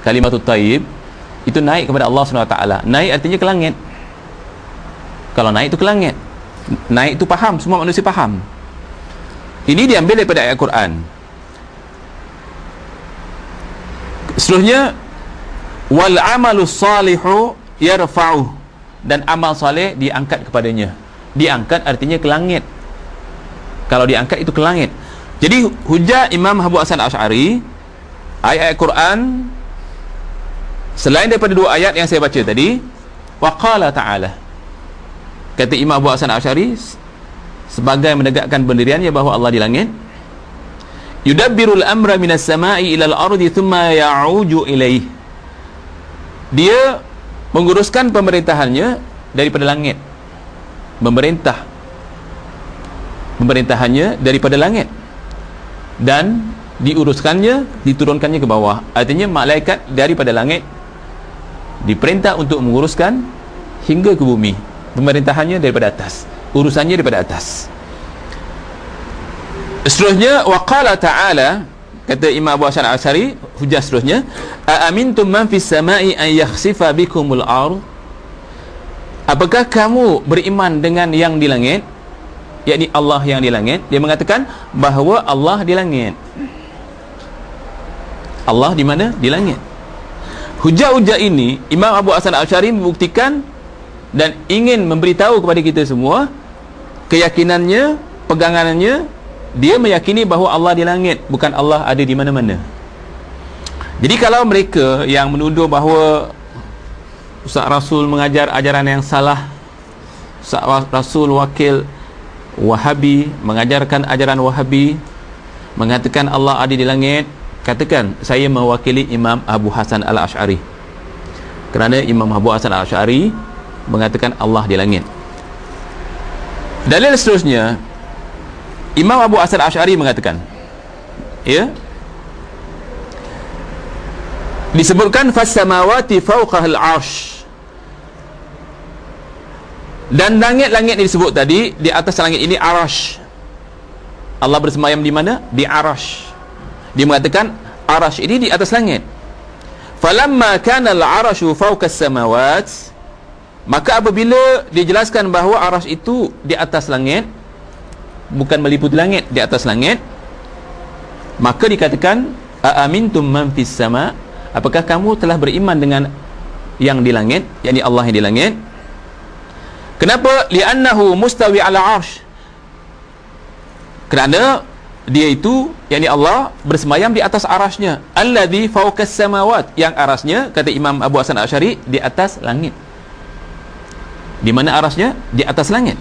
kalimatut thayyib itu naik kepada Allah SWT. Naik artinya ke langit. Kalau naik itu ke langit, naik itu faham, semua manusia faham. Ini diambil daripada ayat Quran. Seterusnya, wal amalus salihu yarfa'uh, dan amal saleh diangkat kepadanya. Diangkat artinya ke langit. Kalau diangkat itu ke langit. Jadi hujah Imam Abu Hasan Asy'ari, ayat Quran selain daripada dua ayat yang saya baca tadi, wa qala ta'ala, kata Imam Abu Hasan Asy'ari sebagai menegakkan pendiriannya bahawa Allah di langit, yudabbirul amra minas sama'i ilal ardi thumma ya'uju ilaih, dia menguruskan pemerintahannya daripada langit, pemerintahannya daripada langit, dan diuruskannya, diturunkannya ke bawah. Artinya malaikat daripada langit diperintah untuk menguruskan hingga ke bumi. Pemerintahannya daripada atas, urusannya daripada atas. Seterusnya, waqala ta'ala, kata Imam Abu Hasan Asy'ari, hujah seterusnya, aamintum man fis sama'i an yakhsifa bikumul ardh, apakah kamu beriman dengan yang di langit, yakni Allah yang di langit? Dia mengatakan bahawa Allah di langit. Allah di mana? Di langit. Hujah-hujah ini Imam Abu Hasan Asy'ari membuktikan dan ingin memberitahu kepada kita semua keyakinannya, pegangannya. Dia meyakini bahawa Allah di langit, bukan Allah ada di mana-mana. Jadi kalau mereka yang menuduh bahawa Ustaz Rasul mengajar ajaran yang salah, Ustaz Rasul wakil Wahabi, mengajarkan ajaran Wahabi, mengatakan Allah ada di langit, katakan saya mewakili Imam Abu Hasan Al-Asy'ari, kerana Imam Abu Hasan Al-Asy'ari mengatakan Allah di langit. Dalil seterusnya, Imam Abu Hasan Al-Asy'ari mengatakan, ya, disebutkan fas-samawati fawqahal 'arsy, dan langit-langit yang disebut tadi, di atas langit ini arasy. Allah bersemayam di mana? Di arasy. Dia mengatakan arasy ini di atas langit. Falamma kana al-'arsyu fawqa as-samawat, maka apabila dijelaskan bahawa arasy itu di atas langit, bukan meliputi langit, di atas langit, maka dikatakan aamintum man fis sama, apakah kamu telah beriman dengan yang di langit, yakni Allah yang di langit? Kenapa? Li'annahu mustawi ala arsh, kerana dia itu, yakni Allah, bersemayam di atas arasnya, alladhi fawqas samawat, yang arasnya, kata Imam Abu Hasan Asy'ari, di atas langit. Di mana arasnya? Di atas langit.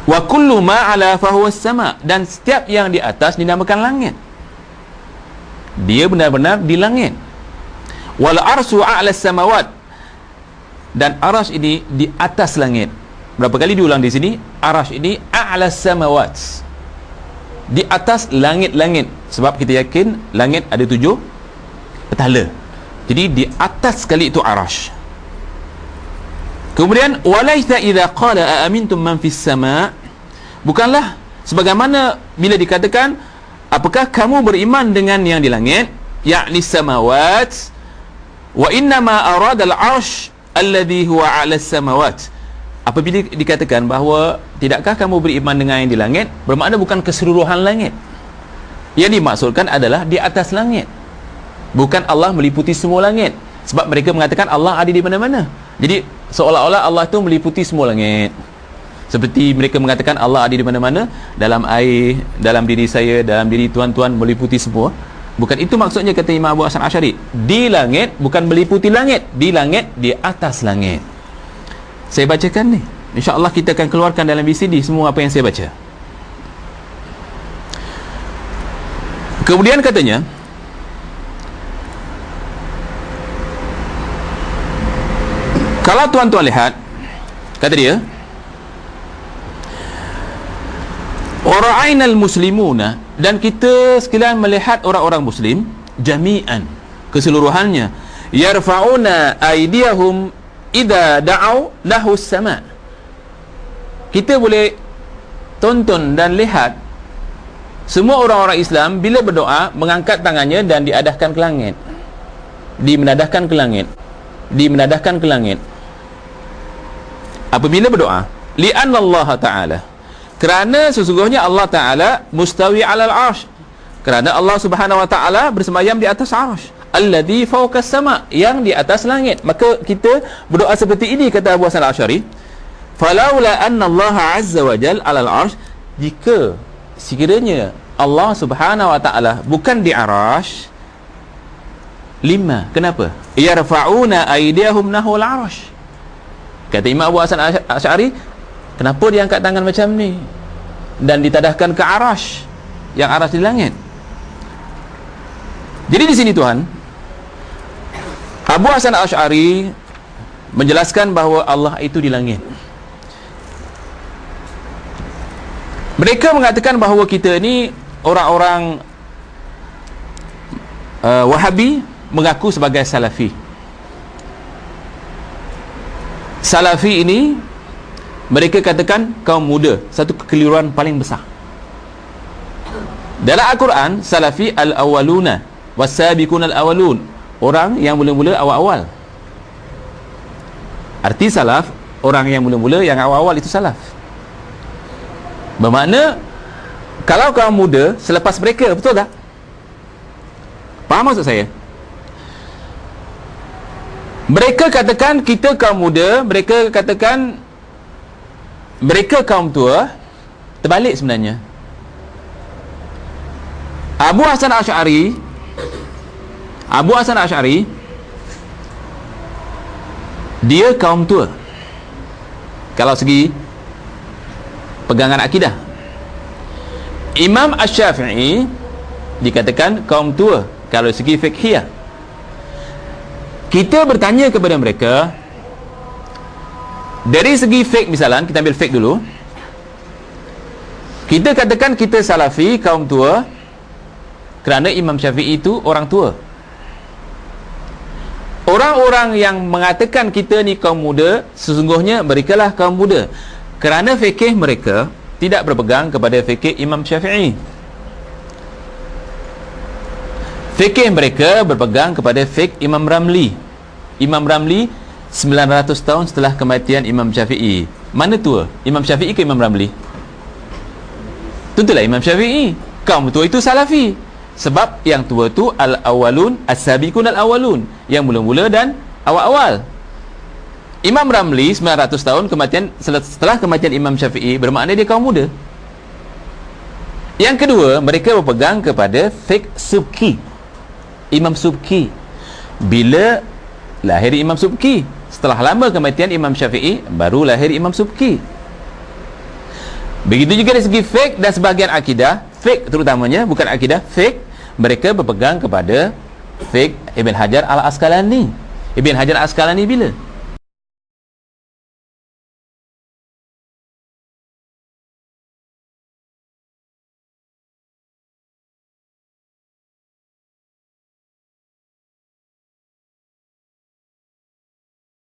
Wa kullu ma ala fahuwa sama, dan setiap yang di atas dinamakan langit. Dia benar-benar di langit. Wal arsu a'la samawat, dan arsy ini di atas langit. Berapa kali diulang di sini? Arsy ini a'la samawat, di atas langit-langit, sebab kita yakin langit ada 7 petala. Jadi di atas sekali itu arsy. Kemudian walaita idza qala aamintum man fis sama, bukanlah sebagaimana bila dikatakan apakah kamu beriman dengan yang di langit, yakni samawat, wa inna ma arada al-'arsy alladhi huwa 'ala as-samawat. Apabila dikatakan bahawa tidakkah kamu beriman dengan yang di langit, bermakna bukan keseluruhan langit. Yang dimaksudkan adalah di atas langit, bukan Allah meliputi semua langit, sebab mereka mengatakan Allah ada di mana-mana. Jadi seolah-olah Allah itu meliputi semua langit, seperti mereka mengatakan Allah ada di mana-mana, dalam air, dalam diri saya, dalam diri tuan-tuan, meliputi semua. Bukan itu maksudnya, kata Imam Abu Hasan Asy'ari. Di langit bukan meliputi langit, di langit, di atas langit. Saya bacakan ni, insya-Allah kita akan keluarkan dalam VCD semua apa yang saya baca. Kemudian katanya, kalau tuan-tuan lihat, kata dia, wara'ainal muslimuna, dan kita sekalian melihat orang-orang muslim jami'an, keseluruhannya, yarfa'una aydiyahum idza da'au lahu sama. Kita boleh tonton dan lihat semua orang-orang Islam bila berdoa mengangkat tangannya dan diadahkan ke langit. dimenadahkan ke langit, dimenadahkan ke langit apabila berdoa, li'anna Allah Ta'ala, kerana sesungguhnya Allah Ta'ala mustawi 'alal 'arsy, kerana Allah Subhanahu wa Ta'ala bersemayam di atas 'arsy, alladhi fawqas sama', yang di atas langit. Maka kita berdoa seperti ini, kata Abu Hasan Al-Asy'ari, falaula anna Allah azza wa jalla 'alal 'arsy, jika sekiranya Allah Subhanahu wa Ta'ala bukan di 'arsy, lima, kenapa? Yarfa'una aydiyahum nahwal 'arsy. Kata Imam Abu Hasan Asy'ari, kenapa dia angkat tangan macam ni dan ditadahkan ke 'arsy, yang 'arsy di langit? Jadi di sini tuan, Abu Hasan Asy'ari menjelaskan bahawa Allah itu di langit. Mereka mengatakan bahawa kita ni orang-orang Wahabi mengaku sebagai Salafi. Salafi ini mereka katakan kaum muda, satu kekeliruan paling besar. Dalam Al-Quran, Salafi al-awwaluna was-sabiqun al-awwalun, orang yang mula-mula awal-awal. Arti salaf, orang yang mula-mula, yang awal-awal itu salaf. Bermakna kalau kaum muda selepas mereka, betul tak? Faham maksud saya? Mereka katakan kita kaum muda, mereka katakan mereka kaum tua. Terbalik sebenarnya. Abu Hasan Asy'ari dia kaum tua kalau segi pegangan akidah. Imam Asy-Syafi'i dikatakan kaum tua kalau segi fiqhiyah. Kita bertanya kepada mereka dari segi fiqh, misalnya kita ambil fiqh dulu, kita katakan kita Salafi, kaum tua, kerana Imam Syafi'i itu orang tua. Orang-orang yang mengatakan kita ni kaum muda, sesungguhnya mereka lah kaum muda, kerana fikih mereka tidak berpegang kepada fikih Imam Syafi'i. Fikih mereka berpegang kepada fikih Imam Ramli. Imam Ramli 900 tahun setelah kematian Imam Syafi'i. Mana tua? Imam Syafi'i ke Imam Ramli? Tentulah Imam Syafi'i. Kaum tua itu Salafi. Sebab yang tua tu al-awwalun, as-sabiqun al-awwalun, yang mula-mula dan awal-awal. Imam Ramli 900 tahun kematian, setelah kematian Imam Syafi'i, bermakna dia kaum muda. Yang kedua, mereka berpegang kepada fiqh Subki. Imam Subki. Bila lahir Imam Subki? Setelah lama kematian Imam Syafi'i, baru lahir Imam Subki. Begitu juga dari segi fiqh dan sebahagian akidah. Fiqh terutamanya, bukan akidah, fiqh, mereka berpegang kepada fiqh Ibn Hajar Al-Asqalani. Ibn Hajar Al-Asqalani bila?